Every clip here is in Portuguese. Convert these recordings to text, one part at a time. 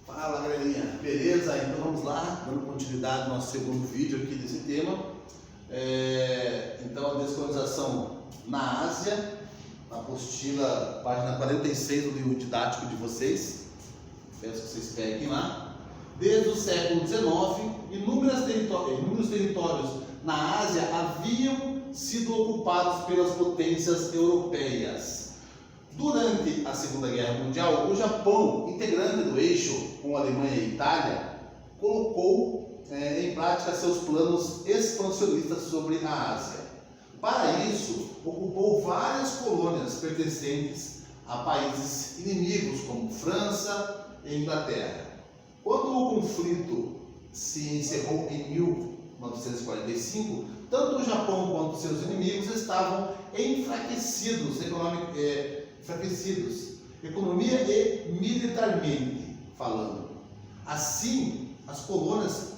Fala galerinha, beleza? Então vamos lá, dando continuidade ao nosso segundo vídeo aqui desse tema. Então a descolonização na Ásia, na apostila, página 46 do livro didático de vocês. Peço que vocês peguem lá. Desde o século XIX, inúmeros territórios na Ásia haviam sido ocupados pelas potências europeias. Durante a Segunda Guerra Mundial, o Japão, integrante do eixo com a Alemanha e a Itália, colocou em prática seus planos expansionistas sobre a Ásia. Para isso, ocupou várias colônias pertencentes a países inimigos como França e Inglaterra. Quando o conflito se encerrou em 1945, tanto o Japão quanto seus inimigos estavam enfraquecidos economia e militarmente falando. Assim, as colônias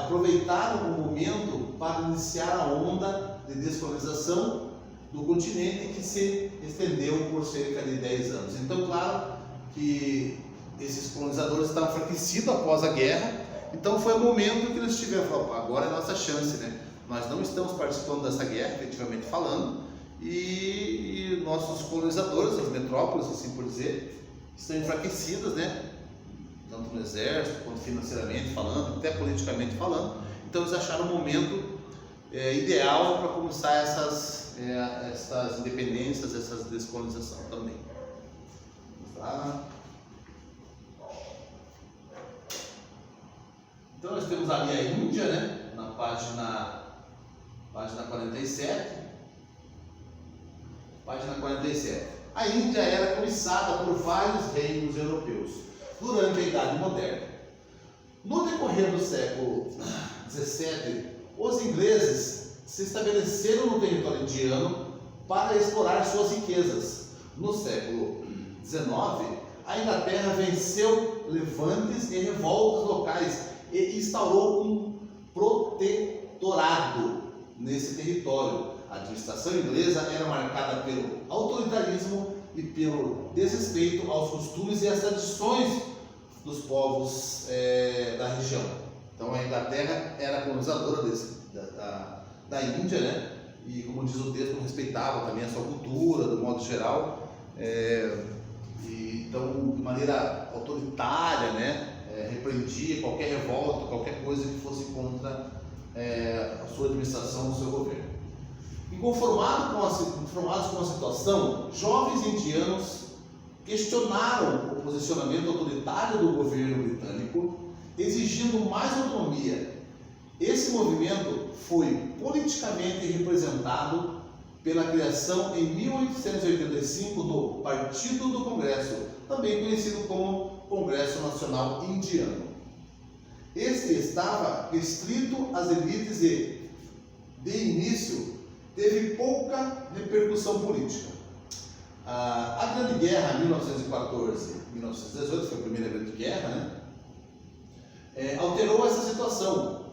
aproveitaram o momento para iniciar a onda de descolonização do continente, que se estendeu por cerca de 10 anos. Então, claro que esses colonizadores estavam enfraquecidos após a guerra, então foi o momento que eles tiveram, agora é a nossa chance, né? Nós não estamos participando dessa guerra, efetivamente falando, e nossos colonizadores, as metrópoles, assim por dizer, estão enfraquecidas, né? Tanto no exército, quanto financeiramente falando, até politicamente falando. Então eles acharam o momento ideal para começar essas independências, essas descolonização também. Vamos lá. Então nós temos ali a Índia, né? Na página 47. Página 47. A Índia era cobiçada por vários reinos europeus durante a Idade Moderna. No decorrer do século XVII, os ingleses se estabeleceram no território indiano para explorar suas riquezas. No século XIX, a Inglaterra venceu levantes e revoltas locais e instaurou um protetorado nesse território. A administração inglesa era marcada pelo autoritarismo e pelo desrespeito aos costumes e às tradições dos povos da região. Então a Inglaterra era colonizadora da Índia, né? E como diz o texto, respeitava também a sua cultura, do modo geral. Então, de maneira autoritária, né? Repreendia qualquer revolta, qualquer coisa que fosse contra a sua administração, o seu governo. Inconformados com a situação, jovens indianos questionaram o posicionamento autoritário do governo britânico, exigindo mais autonomia. Esse movimento foi politicamente representado pela criação em 1885 do Partido do Congresso, também conhecido como Congresso Nacional Indiano. Este estava restrito às elites e, de início, teve pouca repercussão política. A Grande Guerra, 1914-1918, foi a primeira Grande Guerra, né? Alterou essa situação.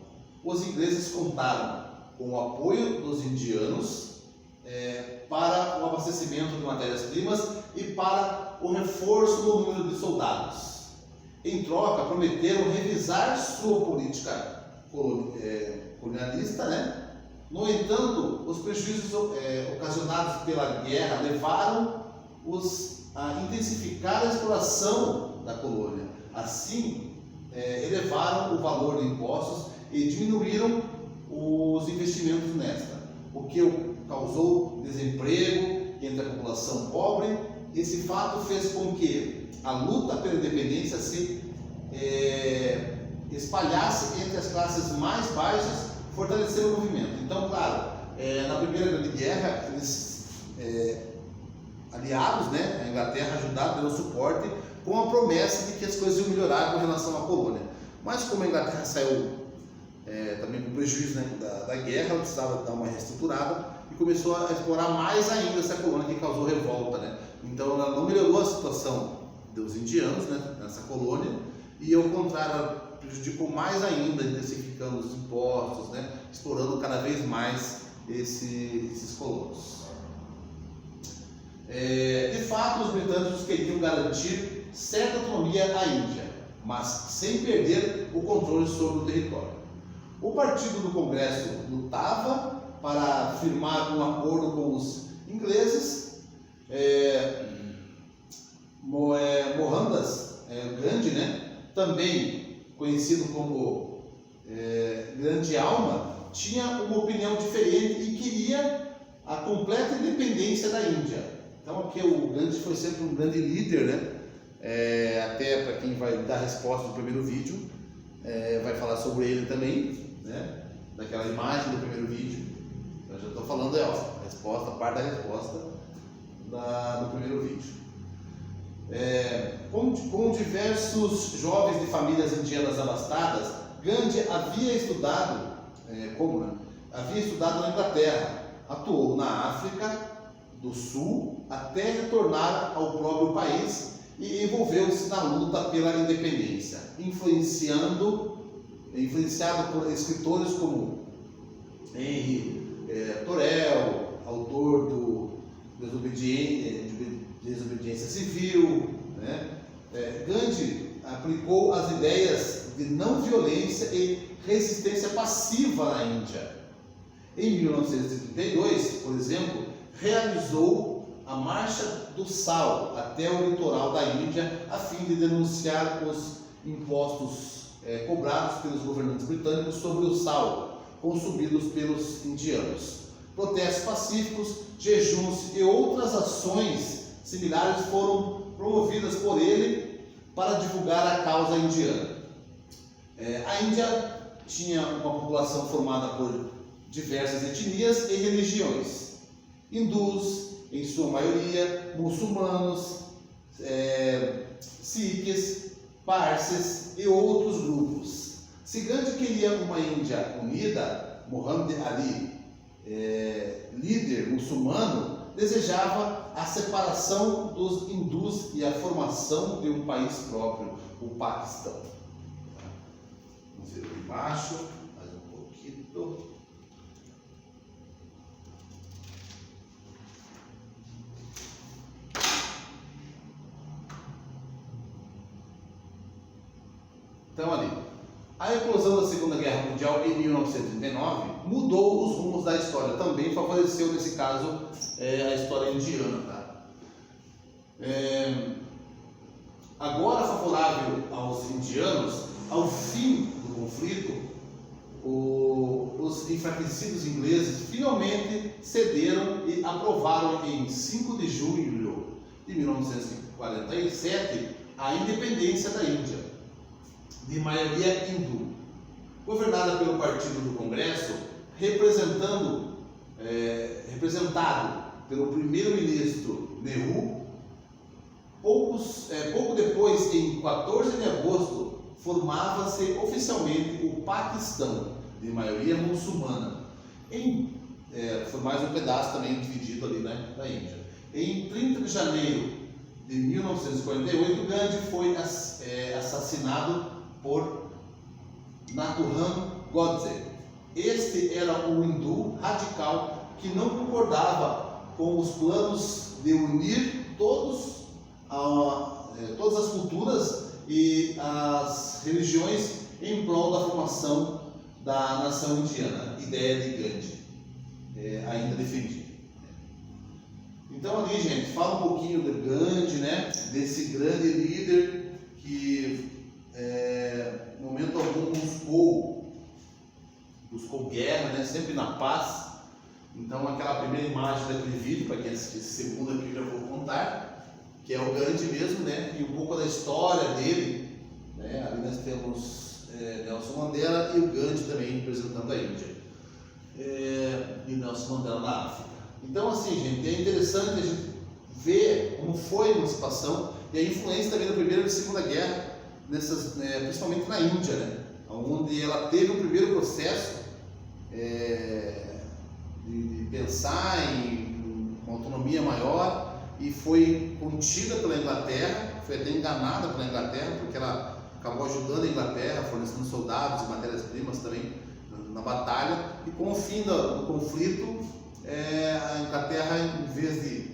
Os ingleses contaram com o apoio dos indianos para o abastecimento de matérias-primas e para o reforço do número de soldados. Em troca, prometeram revisar sua política colonialista, né? No entanto, os prejuízos ocasionados pela guerra levaram-os a intensificar a exploração da colônia. Assim, elevaram o valor de impostos e diminuíram os investimentos nesta, o que causou desemprego entre a população pobre. Esse fato fez com que a luta pela independência se espalhasse entre as classes mais baixas, fortalecendo o movimento. Então, claro, na Primeira Grande Guerra, eles, aliados, né, a Inglaterra, ajudaram, deu suporte, com a promessa de que as coisas iam melhorar com relação à colônia. Mas como a Inglaterra saiu também com prejuízo, né, da guerra, ela precisava dar uma reestruturada e começou a explorar mais ainda essa colônia, que causou revolta, né? Então ela não melhorou a situação dos indianos, né, nessa colônia, e ao contrário, ela prejudicou mais ainda, intensificando os impostos, né, explorando cada vez mais esses colonos. De fato, os britânicos queriam garantir certa autonomia à Índia, mas sem perder o controle sobre o território. O partido do Congresso lutava para firmar um acordo com os ingleses. Mohandas Gandhi, né, também conhecido como Grande Alma, tinha uma opinião diferente e queria a completa independência da Índia. Então aqui o Gandhi foi sempre um grande líder, né? Até para quem vai dar a resposta no primeiro vídeo, vai falar sobre ele também, né? Daquela imagem do primeiro vídeo. Eu já estou falando a resposta, a parte da resposta do primeiro vídeo. Com diversos jovens de famílias indianas abastadas, Gandhi havia estudado na Inglaterra, atuou na África do Sul até retornar ao próprio país e envolveu-se na luta pela independência, influenciado por escritores como Henry Thoreau, autor do Desobediência Civil, né? Gandhi aplicou as ideias de não violência e resistência passiva na Índia. Em 1932, por exemplo, realizou a Marcha do Sal até o litoral da Índia a fim de denunciar os impostos cobrados pelos governantes britânicos sobre o sal consumidos pelos indianos. Protestos pacíficos, jejuns e outras ações similares foram promovidas por ele para divulgar a causa indiana. A Índia tinha uma população formada por diversas etnias e religiões. Hindus, em sua maioria, muçulmanos, sikhs, parsis e outros grupos. Se Gandhi queria uma Índia unida, Muhammad Ali, líder muçulmano, desejava a separação dos hindus e a formação de um país próprio, o Paquistão. Vamos ver aqui embaixo, mais um pouquinho. Então ali, a eclosão da Segunda Guerra Mundial em 1939 mudou os rumos da história, também favoreceu nesse caso a história indiana, tá? Agora favorável aos indianos, ao fim do conflito, os enfraquecidos ingleses finalmente cederam e aprovaram em 5 de julho de 1947 a independência da Índia, de maioria hindu, governada pelo Partido do Congresso, representado pelo primeiro-ministro Nehru. Pouco depois, em 14 de agosto, formava-se oficialmente o Paquistão, de maioria muçulmana. Foi mais um pedaço também dividido ali, né, da Índia. Em 30 de janeiro de 1948, Gandhi foi assassinado por Nathuram Godse. Este era um hindu radical que não concordava com os planos de unir todas as culturas e as religiões em prol da formação da nação indiana, ideia de Gandhi, ainda defendida. Então ali, gente, fala um pouquinho de Gandhi, né, desse grande líder que no momento algum buscou guerra, né, sempre na paz. Então aquela primeira imagem daquele vídeo, para quem assistir esse segundo aqui, já vou contar, que é o Gandhi mesmo, né, e um pouco da história dele, né. Ali nós temos Nelson Mandela e o Gandhi também representando a Índia, e Nelson Mandela na África. Então assim, gente, é interessante a gente ver como foi a emancipação e a influência também da Primeira e da Segunda Guerra, principalmente na Índia, né, onde ela teve o primeiro processo de pensar em uma autonomia maior e foi contida pela Inglaterra, foi até enganada pela Inglaterra, porque ela acabou ajudando a Inglaterra, fornecendo soldados e matérias-primas também na batalha, e com o fim do conflito, a Inglaterra, em vez de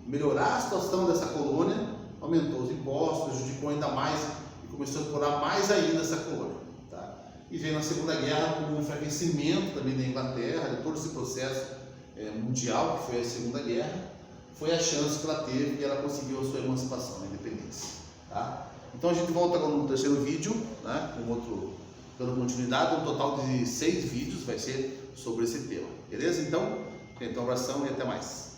melhorar a situação dessa colônia, aumentou os impostos, prejudicou ainda mais e começou a explorar mais ainda essa colônia. Tá? E veio na Segunda Guerra com um enfraquecimento também da Inglaterra, de todo esse processo mundial que foi a Segunda Guerra, foi a chance que ela teve e ela conseguiu a sua emancipação, a independência. Tá? Então a gente volta agora no terceiro vídeo, né, com outro, dando continuidade, um total de 6 vídeos vai ser sobre esse tema, beleza? Então, um abração e até mais.